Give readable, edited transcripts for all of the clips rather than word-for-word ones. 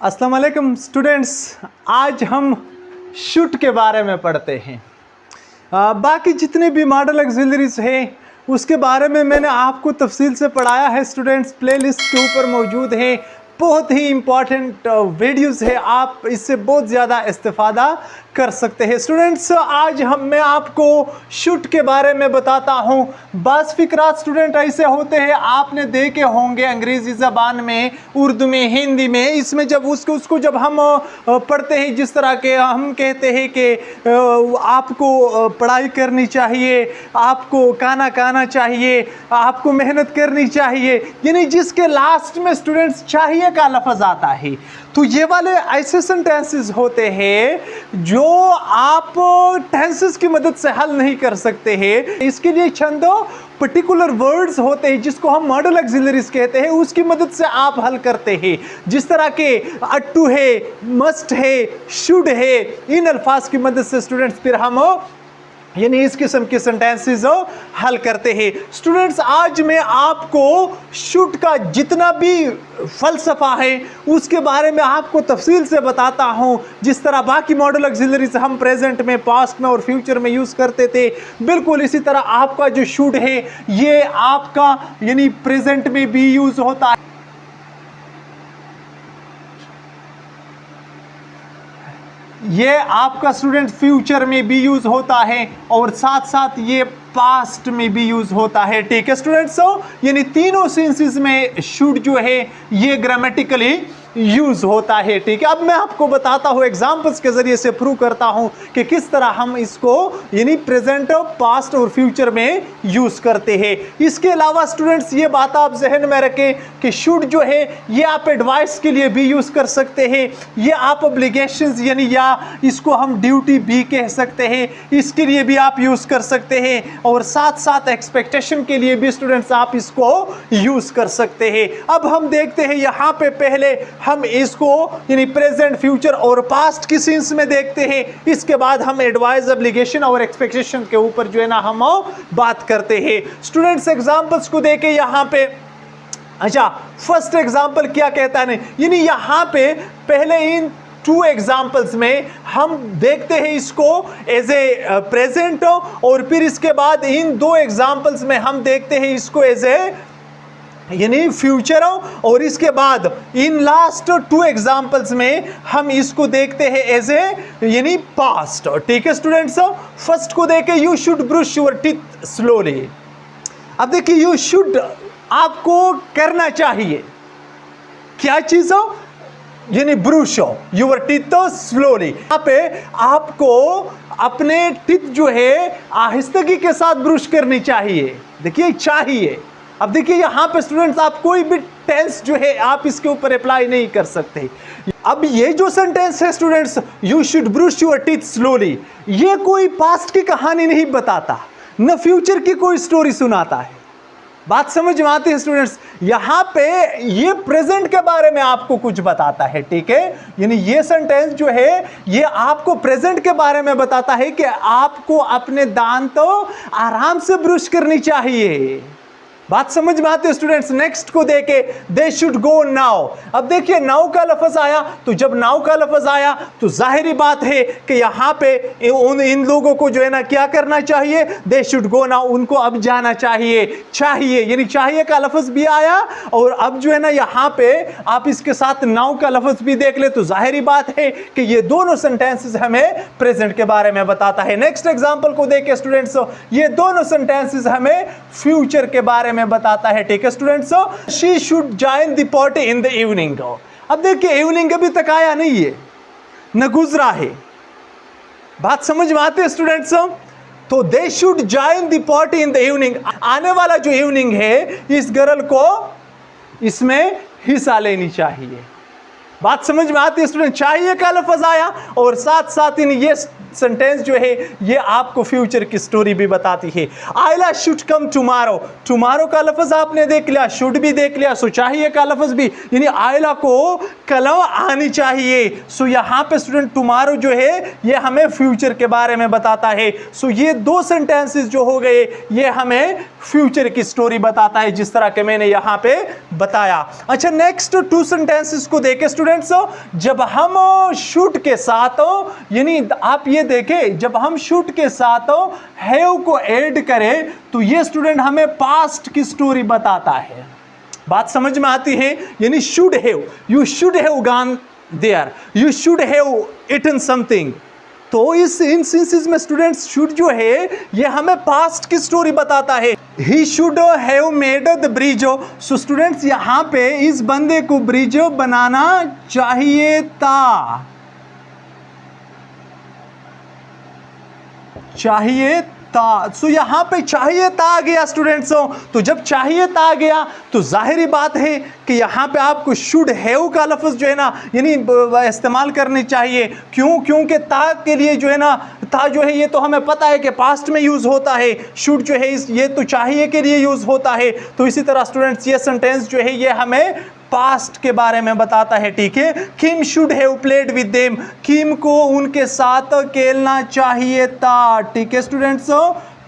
अस्सलाम वालेकुम स्टूडेंट्स, आज हम शूट के बारे में पढ़ते हैं। बाकी जितने भी मॉडल ऑक्सिलरीज हैं उसके बारे में मैंने आपको तफसील से पढ़ाया है स्टूडेंट्स, प्लेलिस्ट के ऊपर मौजूद है। बहुत ही इम्पॉर्टेंट वीडियोस है, आप इससे बहुत ज़्यादा इस्तेफादा कर सकते हैं। स्टूडेंट्स, आज मैं आपको शूट के बारे में बताता हूँ। बाज़ फ़िक्रात स्टूडेंट ऐसे होते हैं, आपने देखे होंगे अंग्रेज़ी ज़बान में, उर्दू में, हिंदी में। इसमें जब उसको जब हम पढ़ते हैं, जिस तरह के हम कहते हैं कि आपको पढ़ाई करनी चाहिए, आपको खाना खाना चाहिए, आपको मेहनत करनी चाहिए, यानी जिसके लास्ट में स्टूडेंट्स चाहिए का लफ्ज़ आता है। तो ये वाले ऐसे सेंटेंसेस होते हैं जो आप टेंसेस की मदद से हल नहीं कर सकते हैं। इसके लिए चंद पर्टिकुलर वर्ड्स होते हैं जिसको हम मॉडल ऑक्सिलरीज कहते हैं, उसकी मदद से आप हल करते हैं। जिस तरह के अट्टू है, मस्ट है, शुड है, इन अल्फाज की मदद से स्टूडेंट्स फिर हम यानी इस किस्म के सेंटेंसेस हल करते हैं। स्टूडेंट्स, आज मैं आपको शूट का जितना भी फलसफा है उसके बारे में आपको तफसील से बताता हूं। जिस तरह बाकी मॉडल ऑक्सिलरीज हम प्रेजेंट में, पास्ट में और फ्यूचर में यूज़ करते थे, बिल्कुल इसी तरह आपका जो शूट है ये आपका यानी प्रेजेंट में भी यूज़ होता है, ये आपका स्टूडेंट फ्यूचर में भी यूज होता है और साथ साथ ये पास्ट में भी यूज होता है। ठीक है स्टूडेंट्स, यानी तीनों सेंसेस में शुड जो है ये ग्रामेटिकली यूज होता है। ठीक है, अब मैं आपको बताता हूँ, एग्जांपल्स के जरिए से प्रूव करता हूँ कि किस तरह हम इसको यानी प्रेजेंट, पास्ट और फ्यूचर में यूज करते हैं। इसके अलावा स्टूडेंट्स ये बात आप जहन में रखें कि शुड जो है ये आप एडवाइस के लिए भी यूज कर सकते हैं, ये आप ऑब्लिगेशंस यानी या इसको हम ड्यूटी भी कह सकते हैं, इसके लिए भी आप यूज कर सकते हैं, और साथ साथ एक्सपेक्टेशन के लिए भी स्टूडेंट्स आप इसको यूज कर सकते हैं। अब हम देखते हैं यहाँ पे पहले हम इसको यानी प्रेजेंट, फ्यूचर और पास्ट की सेंस में देखते हैं, इसके बाद हम एडवाइस, ऑब्लिगेशन और एक्सपेक्टेशन के ऊपर जो है ना हम बात करते हैं। स्टूडेंट्स, एग्जांपल्स को देखें यहाँ पे। अच्छा, फर्स्ट एग्जांपल क्या कहता है, यानी यहाँ पे पहले इन टू एग्जाम्पल्स में हम देखते हैं इसको एज ए प्रेजेंट, और फिर इसके बाद इन दो एग्जाम्पल्स में हम देखते हैं इसको एज ए यानी फ्यूचर, और इसके बाद इन लास्ट टू एग्जाम्पल्स में हम इसको देखते हैं एज ए यानी पास्ट। ठीक है स्टूडेंट्स, फर्स्ट को देखें, you should brush your teeth slowly. अब देखिए, यू शुड आपको करना चाहिए क्या चीज हो, यानी ब्रश योर टीथ स्लोली। यहाँ पे आपको अपने टीथ जो है आहिस्तगी के साथ ब्रश करनी चाहिए। देखिए, चाहिए। अब देखिए यहाँ पे स्टूडेंट्स, आप कोई भी टेंस जो है आप इसके ऊपर अप्लाई नहीं कर सकते। अब ये जो सेंटेंस है students, you should brush your teeth slowly, ये कोई पास्ट की कहानी नहीं बताता, न फ्यूचर की कोई स्टोरी सुनाता है। बात समझ में आती है स्टूडेंट्स? यहाँ पे ये प्रेजेंट के बारे में आपको कुछ बताता है। ठीक है, यानी ये सेंटेंस जो है ये आपको प्रेजेंट के बारे में बताता है कि आपको अपने दांत तो आराम से ब्रश करनी चाहिए। बात समझ में आती है स्टूडेंट्स? नेक्स्ट को देखे, दे शुड गो नाउ। अब देखिए, नाउ का लफ्ज आया, तो जब नाउ का लफ्ज आया तो जाहिर बात है कि यहाँ पे इन लोगों को जो है ना क्या करना चाहिए, दे शुड गो नाउ, उनको अब जाना चाहिए। चाहिए यानी चाहिए का लफ्ज भी आया, और अब जो है ना यहाँ पे आप इसके साथ नाउ का लफ्ज भी देख ले तो जाहिर बात है कि ये दोनों सेंटेंसेस हमें प्रेजेंट के बारे में बताता है। नेक्स्ट एग्जाम्पल को देखे स्टूडेंट्स, ये दोनों सेंटेंसेस हमें फ्यूचर के बारे में बताता है। ठीक है students, she should join the party in the evening. अब देखिए, इवनिंग अभी तक आया नहीं है, न गुजरा है। बात समझ में आती है स्टूडेंट्स? तो they should join the party in the evening, आने वाला जो इवनिंग है इस गर्ल को इसमें हिस्सा लेनी चाहिए। बात समझ में आती है स्टूडेंट? चाहिए का लफ्ज आया और साथ साथ इन ये सेंटेंस जो है ये आपको फ्यूचर की स्टोरी भी बताती है। आयला शुड कम टुमारो, टुमारो का लफ्ज आपने देख लिया, शुड भी देख लिया, सो चाहिए का लफ्ज भी, यानी आयला को कल आनी चाहिए। सो यहाँ पे स्टूडेंट टुमारो जो है ये हमें फ्यूचर के बारे में बताता है। सो ये दो सेंटेंसेस जो हो गए ये हमें फ्यूचर की स्टोरी बताता है, जिस तरह के मैंने यहाँ पे बताया। अच्छा, नेक्स्ट टू सेंटेंसेस को देखें स्टूडेंट्स। जब हम शुड के साथ, यानी आप ये देखें, जब हम शुड के साथ हैव को ऐड करें तो ये स्टूडेंट हमें पास्ट की स्टोरी बताता है। बात समझ में आती है? यानी should have, you should have gone there, you should have eaten something. तो इस इंस्टेंसेस में स्टूडेंट्स शुड जो है ये हमें पास्ट की स्टोरी बताता है। He should have made the bridge. So students यहाँ पे इस बंदे को ब्रिज बनाना चाहिए था, चाहिए था। सो यहाँ पे चाहिए था आ गया स्टूडेंट्स। तो जब चाहिए था आ गया तो जाहिर बात है कि यहाँ पे आपको शुड हैव का लफ्ज जो है ना यानी इस्तेमाल करनी चाहिए। क्यों? क्योंकि था के लिए जो है ना, था जो है ये तो हमें पता है कि पास्ट में यूज होता है, शुड जो है ये तो चाहिए के लिए यूज होता है। तो इसी तरह स्टूडेंट्स ये सेंटेंस जो है ये हमें पास्ट के बारे में बताता है। ठीक है, Kim should have played with them, Kim को उनके साथ खेलना चाहिए था। ठीक है स्टूडेंट्स,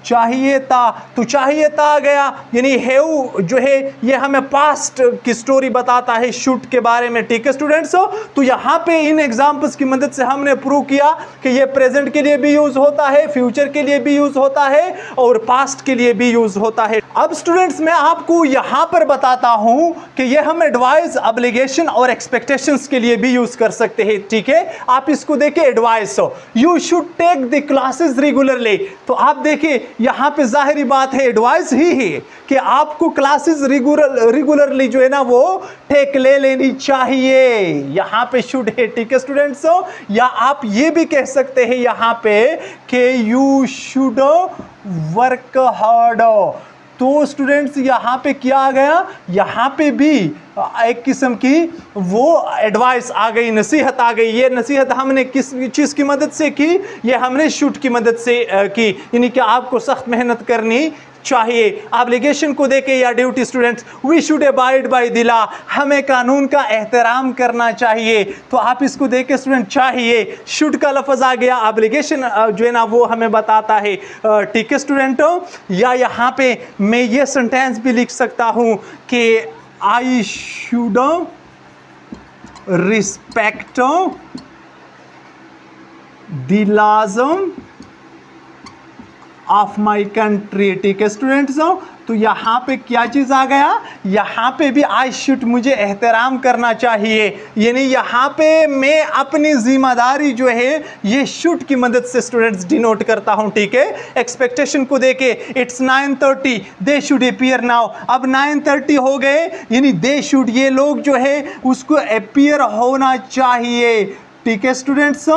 चाहिए था, तो चाहिए था आ गया, यानी हैव जो है ये हमें पास्ट की स्टोरी बताता है शुड के बारे में। ठीक है स्टूडेंट्स, तो यहाँ पे इन एग्जांपल्स की मदद से हमने प्रूव किया कि ये प्रेजेंट के लिए भी यूज होता है, फ्यूचर के लिए भी यूज होता है और पास्ट के लिए भी यूज होता है। अब स्टूडेंट्स मैं आपको यहाँ पर बताता हूँ कि ये हम एडवाइस, ऑब्लिगेशन और एक्सपेक्टेशंस के लिए भी यूज कर सकते हैं। ठीक है, आप इसको देखिए, advice, you should take the classes regularly. तो आप देखिए यहाँ पे जाहिर बात है एडवाइस ही है कि आपको क्लासेस रेगुलरली जो है ना वो टेक ले लेनी चाहिए। यहाँ पे शुड है। ठीक है स्टूडेंट्स, या आप ये भी कह सकते हैं यहाँ पे कि यू शुड वर्क हार्ड। तो स्टूडेंट्स यहाँ पे क्या आ गया, यहाँ पे भी एक किस्म की वो एडवाइस आ गई, नसीहत आ गई। ये नसीहत हमने किस चीज़ की मदद से की? ये हमने शुड की मदद से की, यानी कि आपको सख्त मेहनत करनी चाहिए। ऑब्लिगेशन को देके या duty students, we should abide by the law, हमें कानून का एहतराम करना चाहिए। तो आप इसको देखे स्टूडेंट, चाहिए, शुड का लफ्ज आ गया, ऑब्लिगेशन जो है ना वो हमें बताता है। ठीक है स्टूडेंट, या यहाँ पे मैं ये सेंटेंस भी लिख सकता हूँ कि I should respect the laws of my country. ठीक है स्टूडेंट्स, तो यहाँ पे क्या चीज़ आ गया, यहाँ पे भी आई शुड, मुझे एहतराम करना चाहिए, यानी यहाँ पे मैं अपनी जिम्मेदारी जो है ये शुड की मदद से स्टूडेंट्स डिनोट करता हूँ। ठीक है, एक्सपेक्टेशन को देके, it's 9:30, they should appear now. अब 9:30 हो गए, यानी दे शुड, ये लोग जो है उसको अपीयर होना चाहिए। ठीक है स्टूडेंट्स,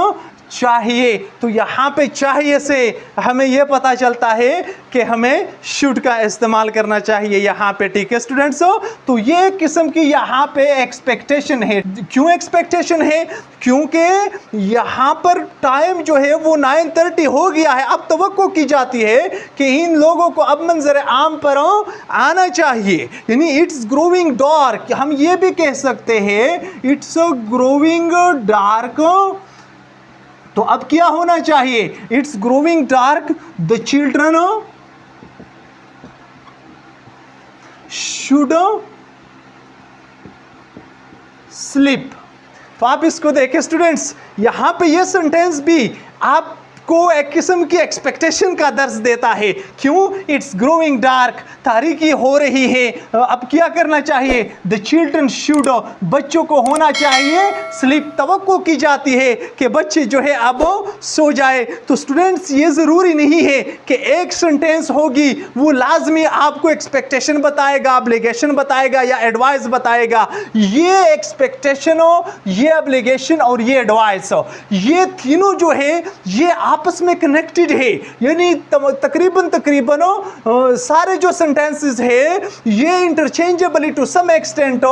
चाहिए, तो यहाँ पे चाहिए से हमें यह पता चलता है कि हमें शुड का इस्तेमाल करना चाहिए यहाँ पे। ठीक है स्टूडेंट्स, तो ये किस्म की यहाँ पे एक्सपेक्टेशन है। क्यों एक्सपेक्टेशन है? क्योंकि यहाँ पर टाइम जो है वो 9:30 हो गया है। अब तवक्को की जाती है कि इन लोगों को अब मंजर आम पर आना चाहिए, यानी इट्स ग्रोइंग डार्क। हम ये भी कह सकते हैं इट्स ग्रोइंग डार्क। तो अब क्या होना चाहिए? It's growing dark, the children should sleep. तो आप इसको देखें स्टूडेंट्स, यहां पे ये सेंटेंस भी आपको एक किस्म की एक्सपेक्टेशन का दर्ज देता है। क्यों? इट्स ग्रोइंग डार्क, तारीकी हो रही है, अब क्या करना चाहिए? द चिल्ड्रन शुड, बच्चों को होना चाहिए स्लीप, तवक्को की जाती है कि बच्चे जो है अब सो जाए। तो स्टूडेंट्स ये ज़रूरी नहीं है कि एक सेंटेंस होगी वो लाजमी आपको एक्सपेक्टेशन बताएगा, ऑब्लिगेशन बताएगा या एडवाइस बताएगा। ये एक्सपेक्टेशन हो, ये ऑब्लिगेशन और ये एडवाइस हो, ये तीनों जो है ये आपस में कनेक्टेड है, यानी तकरीबन सारे जो सेंटेंसेस है ये इंटरचेंजेबली टू सम एक्सटेंट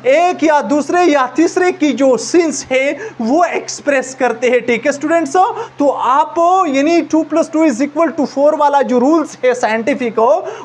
एक या दूसरे या तीसरे की जो सेंस है वो एक्सप्रेस करते हैं। ठीक है स्टूडेंट्स, तो आप यानी 2 + 2 = 4 वाला जो रूल्स है साइंटिफिक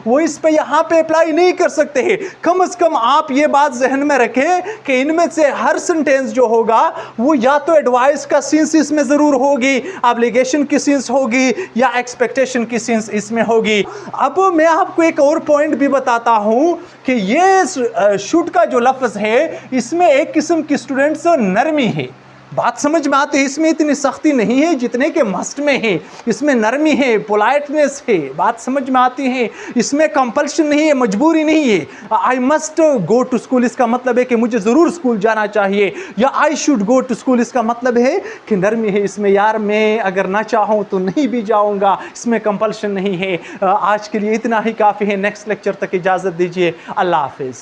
वो इस पे यहां पे अप्लाई नहीं कर सकते हैं। कम से कम आप ये बात जहन में रखें कि इनमें से हर सेंटेंस जो होगा वो या तो एडवाइस का सेंस इसमें जरूर होगी, ऑब्लिगेशन की सेंस होगी या एक्सपेक्टेशन की सेंस इसमें होगी। अब मैं आपको एक और पॉइंट भी बताता हूं कि ये शुड का जो लफ्ज है इसमें एक किस्म की स्टूडेंट्स नरमी है। बात समझ में आती है, इसमें इतनी सख्ती नहीं है जितने के मस्ट में है, इसमें नरमी है, पोलाइटनेस है, बात समझ में आती है। इसमें कंपल्शन नहीं है, मजबूरी नहीं है। I must go to school इसका मतलब है कि मुझे ज़रूर स्कूल जाना चाहिए, या I should go to school इसका मतलब है कि नरमी है इसमें, यार मैं अगर ना चाहूँ तो नहीं भी जाऊँगा, इसमें कंपल्शन नहीं है। आज के लिए इतना ही काफ़ी है, नेक्स्ट लेक्चर तक इजाज़त दीजिए। अल्लाह हाफिज़।